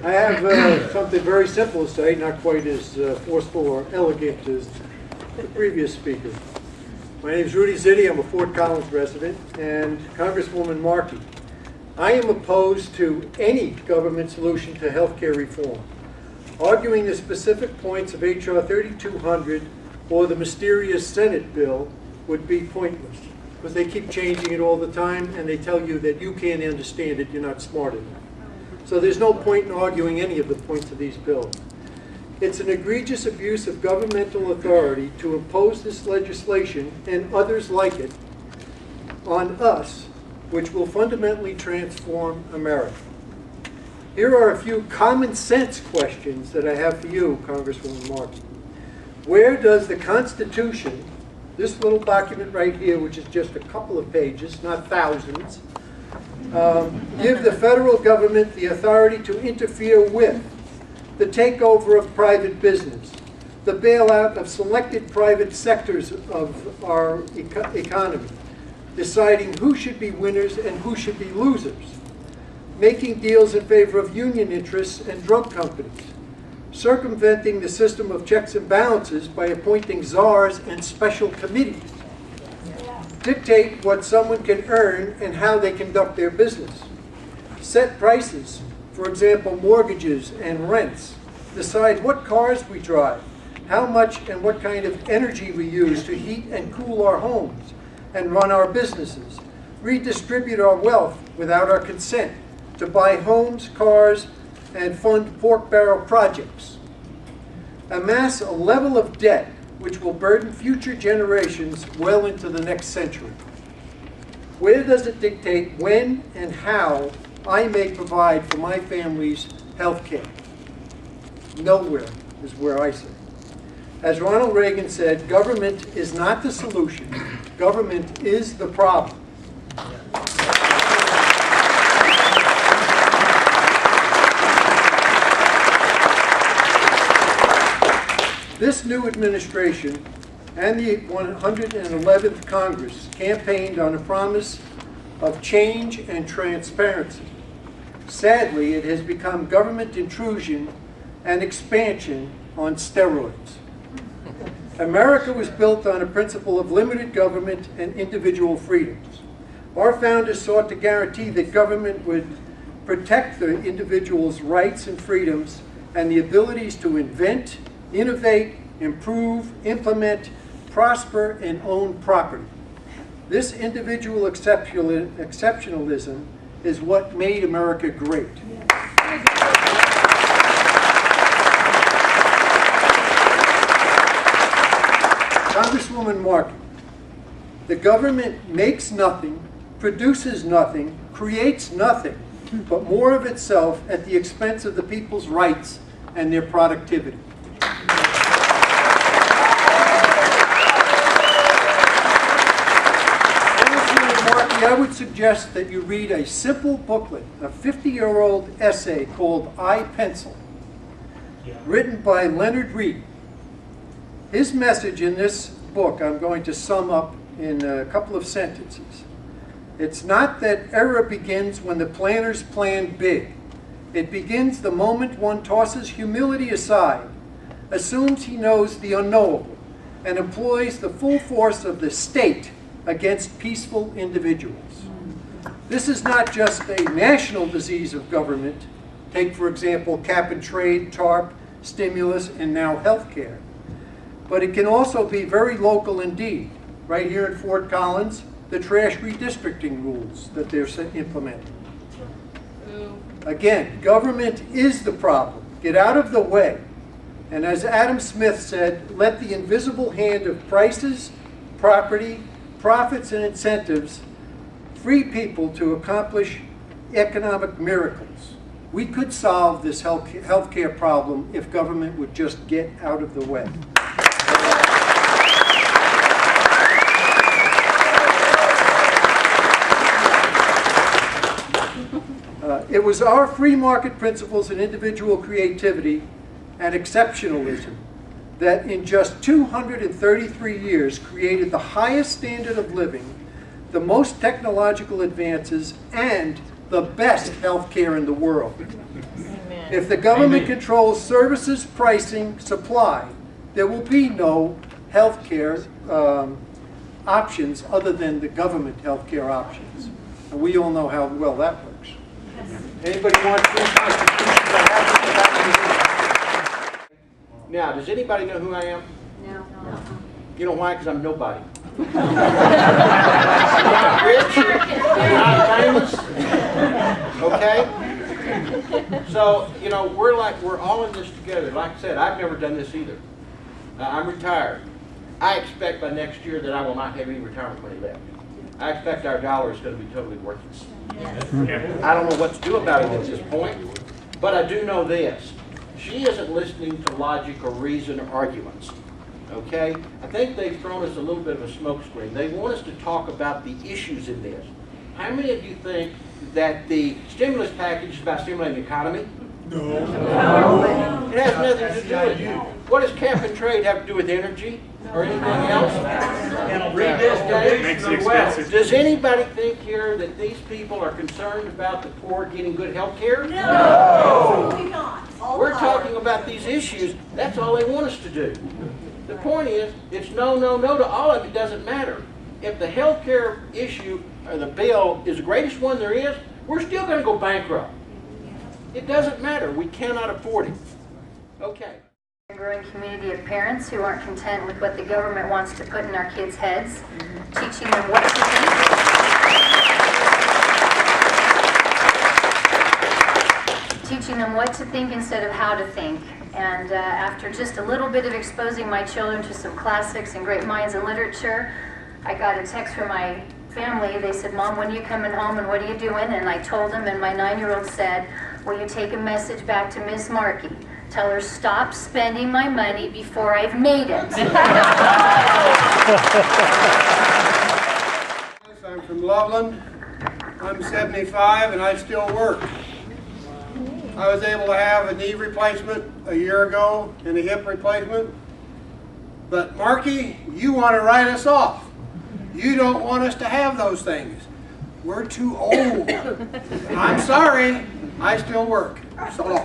I have something very simple to say, not quite as forceful or elegant as the previous speaker. My name is Rudy Zitti. I'm a Fort Collins resident, and Congresswoman Markey, I am opposed to any government solution to health care reform. Arguing the specific points of H.R. 3200 or the mysterious Senate bill would be pointless, because they keep changing it all the time, and they tell you that you can't understand it, you're not smart enough. So there's no point in arguing any of the points of these bills. It's an egregious abuse of governmental authority to impose this legislation and others like it on us, which will fundamentally transform America. Here are a few common sense questions that I have for you, Congresswoman Markey. Where does the Constitution, this little document right here, which is just a couple of pages, not thousands, give the federal government the authority to interfere with the takeover of private business, the bailout of selected private sectors of our economy, deciding who should be winners and who should be losers, making deals in favor of union interests and drug companies, circumventing the system of checks and balances by appointing czars and special committees, dictate what someone can earn and how they conduct their business, set prices, for example, mortgages and rents, decide what cars we drive, how much and what kind of energy we use to heat and cool our homes and run our businesses, redistribute our wealth without our consent, to buy homes, cars, and fund pork barrel projects, amass a level of debt which will burden future generations well into the next century. Where does it dictate when and how I may provide for my family's health care? Nowhere is where I say. As Ronald Reagan said, government is not the solution, government is the problem. This new administration and the 111th Congress campaigned on a promise of change and transparency. Sadly, it has become government intrusion and expansion on steroids. America was built on a principle of limited government and individual freedoms. Our founders sought to guarantee that government would protect the individual's rights and freedoms and the abilities to invent, innovate, improve, implement, prosper, and own property. This individual exceptionalism is what made America great. Congresswoman Markey, the government makes nothing, produces nothing, creates nothing, but more of itself at the expense of the people's rights and their productivity. I would suggest that you read a simple booklet, a 50-year-old essay called I Pencil, written by Leonard Reed. His message in this book I'm going to sum up in a couple of sentences. It's not that error begins when the planners plan big. It begins the moment one tosses humility aside, assumes he knows the unknowable, and employs the full force of the state against peaceful individuals. This is not just a national disease of government. Take, for example, cap and trade, TARP, stimulus, and now health care. But it can also be very local indeed. Right here in Fort Collins, the trash redistricting rules that they're implementing. Again, government is the problem. Get out of the way. And as Adam Smith said, let the invisible hand of prices, property, profits, and incentives free people to accomplish economic miracles. We could solve this health care problem if government would just get out of the way. It was our free market principles and individual creativity and exceptionalism that in just 233 years created the highest standard of living, the most technological advances, and the best health care in the world. Amen. If the government controls services, pricing, supply, there will be no health care options other than the government health care options. And we all know how well that works. Anybody want free constitutions that happen without position? Now, does anybody know who I am? No. You know why? Because I'm nobody. I'm not rich. I'm not famous. Okay? So, you know, we're all in this together. Like I said, I've never done this either. I'm retired. I expect by next year that I will not have any retirement money left. I expect our dollar is going to be totally worthless. Yes. I don't know what to do about it at this point, but I do know this. She isn't listening to logic or reason or arguments. Okay? I think they've thrown us a little bit of a smokescreen. They want us to talk about the issues in this. How many of you think that the stimulus package is about stimulating the economy? No. It has nothing to do with it. What does cap and trade have to do with energy or anything else? Read this, Dave. Does anybody think here that these people are concerned about the poor getting good health care? No. Absolutely not. We're talking about these issues. That's all they want us to do. The point is, it's no, no, no to all of it. Doesn't matter. If the health care issue or the bill is the greatest one there is, we're still going to go bankrupt. It doesn't matter. We cannot afford it. Okay. A growing community of parents who aren't content with what the government wants to put in our kids' heads, teaching them what to think. Teaching them what to think instead of how to think. And after just a little bit of exposing my children to some classics and great minds in literature, I got a text from my family. They said, "Mom, when are you coming home and what are you doing?" And I told them, and my 9-year-old said, "Will you take a message back to Miss Markey? Tell her stop spending my money before I've made it." I'm from Loveland. I'm 75 and I still work. I was able to have a knee replacement a year ago and a hip replacement. But Markey, you want to write us off. You don't want us to have those things. We're too old. I'm sorry, I still work. So long.